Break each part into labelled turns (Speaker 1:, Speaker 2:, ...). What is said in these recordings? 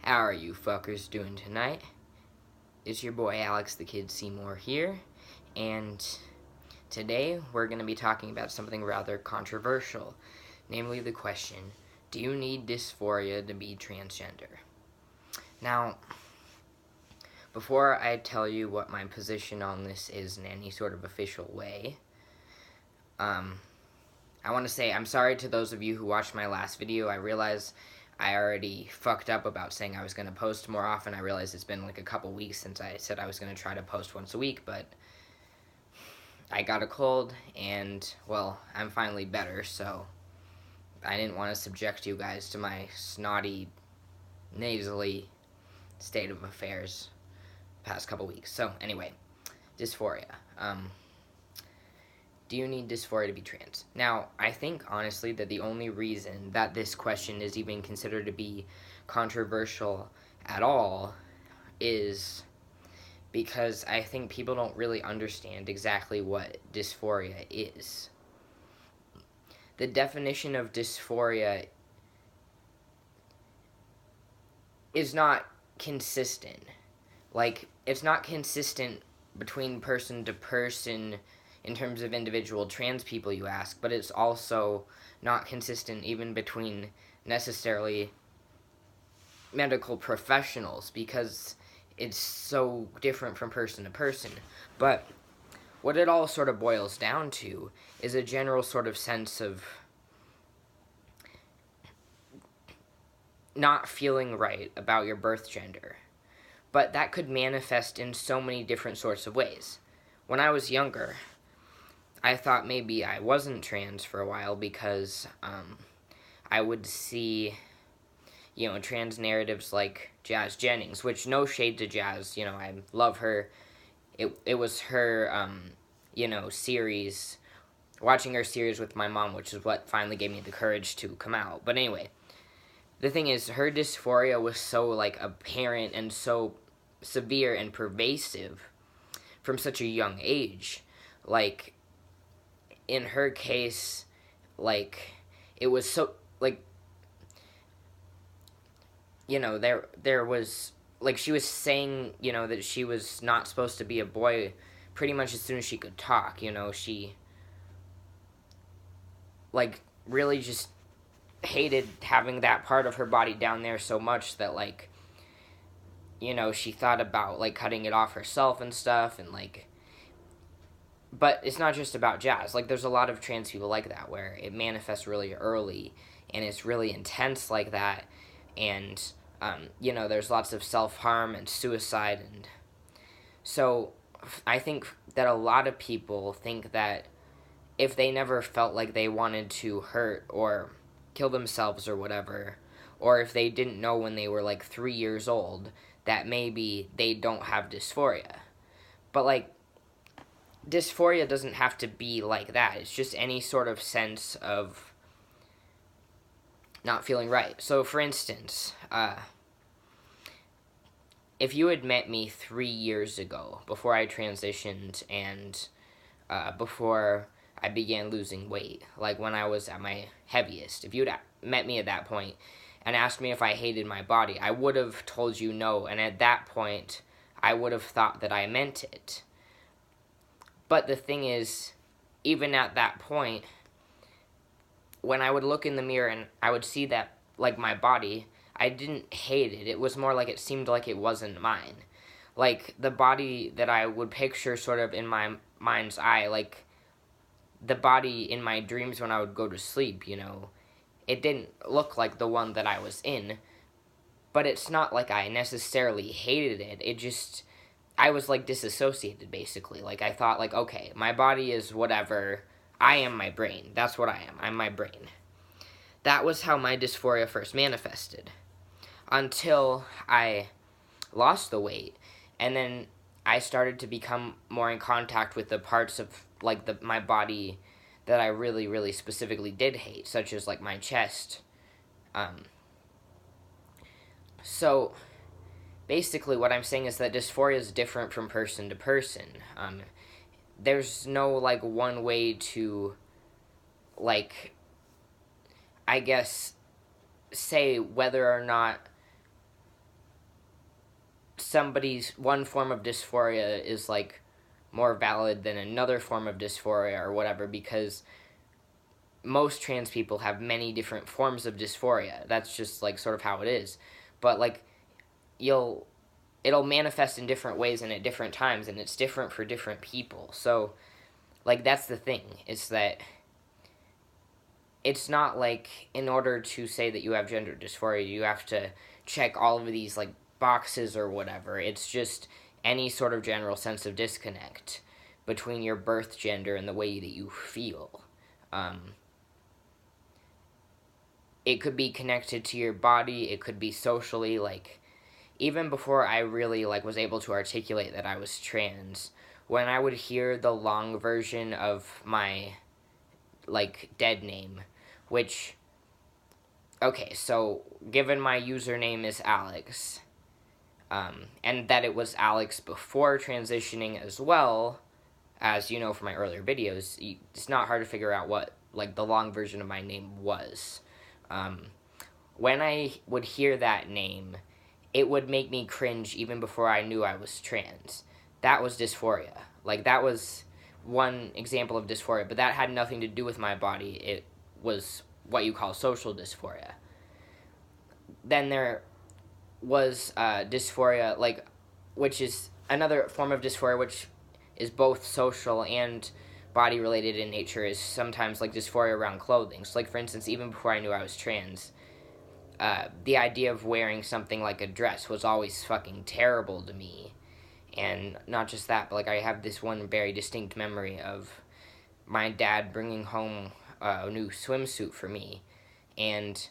Speaker 1: How are you fuckers doing tonight? It's your boy Alex the Kid Seymour here, and today we're going to be talking about something rather controversial, namely the question, do you need dysphoria to be transgender? Now, before I tell you what my position on this is in any sort of official way, I want to say I'm sorry to those of you who watched my last video. I realize I already fucked up about saying I was going to post more often. I realize it's been like a couple weeks since I said I was going to try to post once a week, but I got a cold, and, well, I'm finally better, so I didn't want to subject you guys to my snotty, nasally state of affairs past couple weeks. So, anyway, dysphoria. Do you need dysphoria to be trans? Now, I think, honestly, that the only reason that this question is even considered to be controversial at all is because I think people don't really understand exactly what dysphoria is. The definition of dysphoria is not consistent. Like, it's not consistent between person to person in terms of individual trans people, you ask, but it's also not consistent even between necessarily medical professionals because it's so different from person to person. But what it all sort of boils down to is a general sort of sense of not feeling right about your birth gender. But that could manifest in so many different sorts of ways. When I was younger, I thought maybe I wasn't trans for a while because I would see, trans narratives like Jazz Jennings, which no shade to Jazz, I love her. It was her, series, watching her series with my mom, which is what finally gave me the courage to come out. But anyway, the thing is, her dysphoria was so, apparent and so severe and pervasive from such a young age. In her case, it was so, there was, she was saying, that she was not supposed to be a boy pretty much as soon as she could talk, she, really just hated having that part of her body down there so much that, she thought about, cutting it off herself and stuff, and, but it's not just about Jazz. There's a lot of trans people like that, where it manifests really early, and it's really intense like that, and, there's lots of self-harm and suicide, and so I think that a lot of people think that if they never felt like they wanted to hurt or kill themselves or whatever, or if they didn't know when they were, 3 years old, that maybe they don't have dysphoria. But, dysphoria doesn't have to be like that. It's just any sort of sense of not feeling right. So, for instance, if you had met me 3 years ago, before I transitioned and before I began losing weight, when I was at my heaviest, if you'd met me at that point and asked me if I hated my body, I would have told you no, and at that point, I would have thought that I meant it. But the thing is, even at that point, when I would look in the mirror and I would see that, my body, I didn't hate it. It was more like it seemed like it wasn't mine. The body that I would picture sort of in my mind's eye, the body in my dreams when I would go to sleep, it didn't look like the one that I was in. But it's not like I necessarily hated it. It just, I was, disassociated, basically. I thought, okay, my body is whatever. I am my brain. That's what I am. I'm my brain. That was how my dysphoria first manifested. Until I lost the weight. And then I started to become more in contact with the parts of, my body that I really, really specifically did hate. Such as, my chest. So basically, what I'm saying is that dysphoria is different from person to person. There's no, one way to, I guess, say whether or not one form of dysphoria is like more valid than another form of dysphoria or whatever, because most trans people have many different forms of dysphoria. That's just like sort of how it is. But like it'll manifest in different ways and at different times, and it's different for different people. So like that's the thing. It's that it's not like in order to say that you have gender dysphoria, you have to check all of these like boxes or whatever. It's just any sort of general sense of disconnect between your birth gender and the way that you feel. It could be connected to your body. It could be socially. Like, even before I really like was able to articulate that I was trans, when I would hear the long version of my like dead name, which, okay, so given my username is Alex, and that it was Alex before transitioning as well, as you know from my earlier videos, it's not hard to figure out what like the long version of my name was. When I would hear that name, it would make me cringe even before I knew I was trans. That was dysphoria. Like, that was one example of dysphoria, but that had nothing to do with my body. It was what you call social dysphoria. Then there was dysphoria, like, which is another form of dysphoria, which is both social and body related in nature, is sometimes like dysphoria around clothing. So like, for instance, even before I knew I was trans, the idea of wearing something like a dress was always fucking terrible to me. And not just that, but like, I have this one very distinct memory of my dad bringing home a new swimsuit for me, and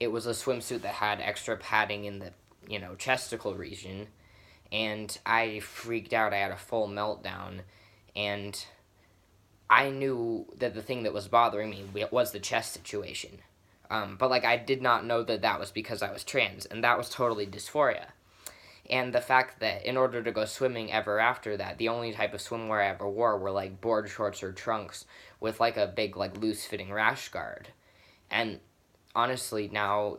Speaker 1: it was a swimsuit that had extra padding in the, chesticle region, and I freaked out. I had a full meltdown, and I knew that the thing that was bothering me was the chest situation. But like, I did not know that that was because I was trans, and that was totally dysphoria. And the fact that in order to go swimming ever after that, the only type of swimwear I ever wore were like board shorts or trunks with like a big like loose fitting rash guard. And honestly, now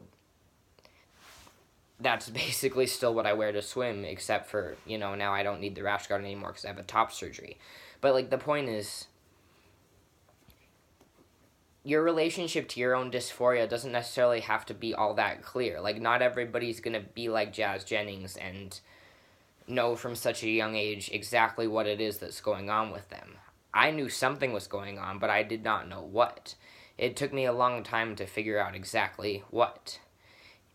Speaker 1: that's basically still what I wear to swim, except for, now I don't need the rash guard anymore because I have a top surgery. But like, the point is, your relationship to your own dysphoria doesn't necessarily have to be all that clear. Like, not everybody's gonna be like Jazz Jennings and know from such a young age exactly what it is that's going on with them. I knew something was going on, but I did not know what. It took me a long time to figure out exactly what.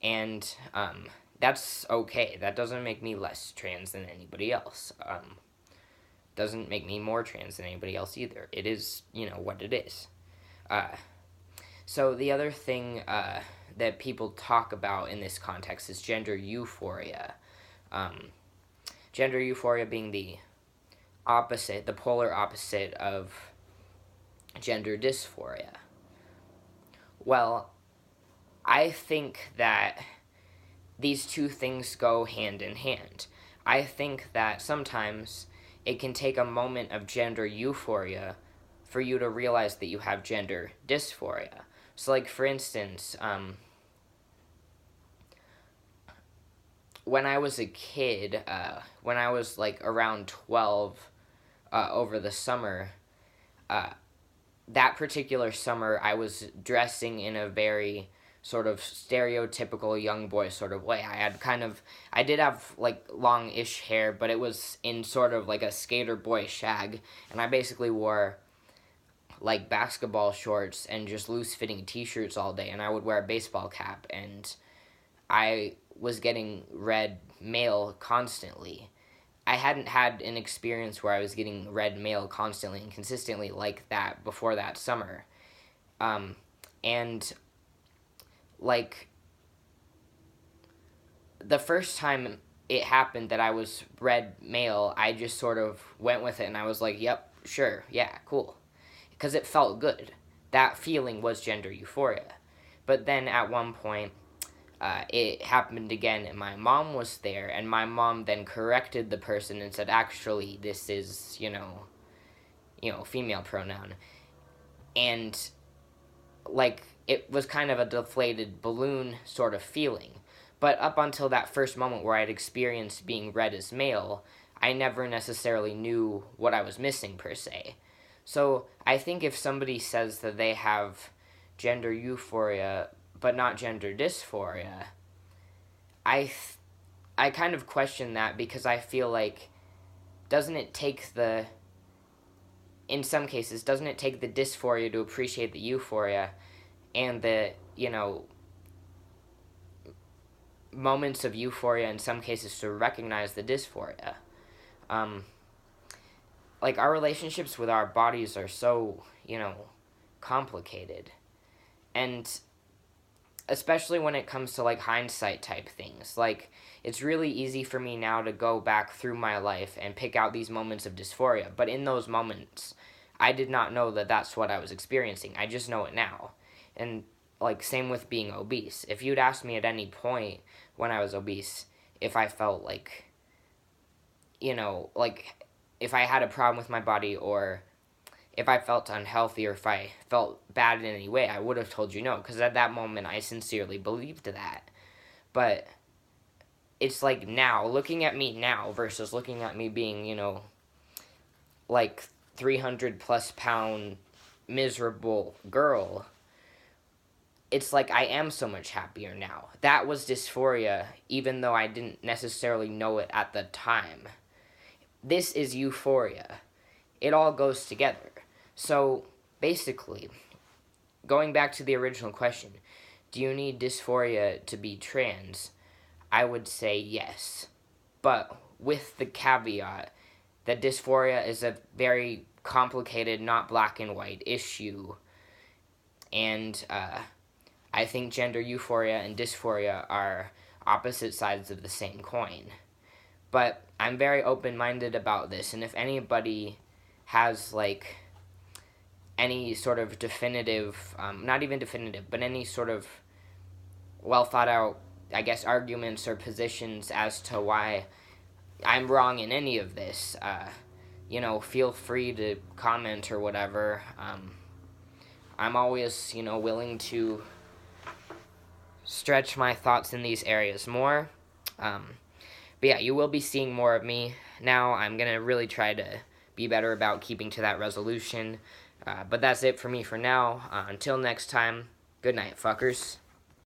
Speaker 1: And that's okay. That doesn't make me less trans than anybody else. Doesn't make me more trans than anybody else either. It is, what it is. So the other thing that people talk about in this context is gender euphoria. Gender euphoria being the opposite, the polar opposite of gender dysphoria. Well, I think that these two things go hand in hand. I think that sometimes it can take a moment of gender euphoria for you to realize that you have gender dysphoria. So like, for instance, when I was a kid, when I was like around 12, over the summer, that particular summer I was dressing in a very sort of stereotypical young boy sort of way. I did have like long-ish hair, but it was in sort of like a skater boy shag, and I basically wore like basketball shorts and just loose-fitting t-shirts all day, and I would wear a baseball cap, and I was getting red mail constantly. I hadn't had an experience where I was getting red mail constantly and consistently like that before that summer. And like, the first time it happened that I was red mail, I just sort of went with it, and I was like, yep, sure, yeah, cool. Because it felt good. That feeling was gender euphoria. But then at one point, it happened again, and my mom was there, and my mom then corrected the person and said, actually, this is, female pronoun. And, like, it was kind of a deflated balloon sort of feeling. But up until that first moment where I'd experienced being read as male, I never necessarily knew what I was missing per se. So I think if somebody says that they have gender euphoria but not gender dysphoria, I kind of question that, because I feel like, doesn't it take the in some cases doesn't it take the dysphoria to appreciate the euphoria, and the moments of euphoria in some cases to recognize the dysphoria? Um, like, our relationships with our bodies are so complicated, and especially when it comes to like hindsight type things. Like, it's really easy for me now to go back through my life and pick out these moments of dysphoria, but in those moments I did not know that that's what I was experiencing. I just know it now. And like, same with being obese. If you'd asked me at any point when I was obese if I felt like, like, if I had a problem with my body, or if I felt unhealthy, or if I felt bad in any way, I would have told you no, because at that moment I sincerely believed that. But it's like, now, looking at me now versus looking at me being, like 300 plus pound miserable girl, it's like I am so much happier now. That was dysphoria, even though I didn't necessarily know it at the time. This is euphoria. It all goes together. So, basically, going back to the original question, do you need dysphoria to be trans? I would say yes. But with the caveat that dysphoria is a very complicated, not black and white issue. And I think gender euphoria and dysphoria are opposite sides of the same coin. But I'm very open-minded about this, and if anybody has, like, any sort of definitive, not even definitive, but any sort of well-thought-out, I guess, arguments or positions as to why I'm wrong in any of this, feel free to comment or whatever. I'm always, willing to stretch my thoughts in these areas more. But yeah, you will be seeing more of me now. I'm going to really try to be better about keeping to that resolution. But that's it for me for now. Until next time, good night, fuckers.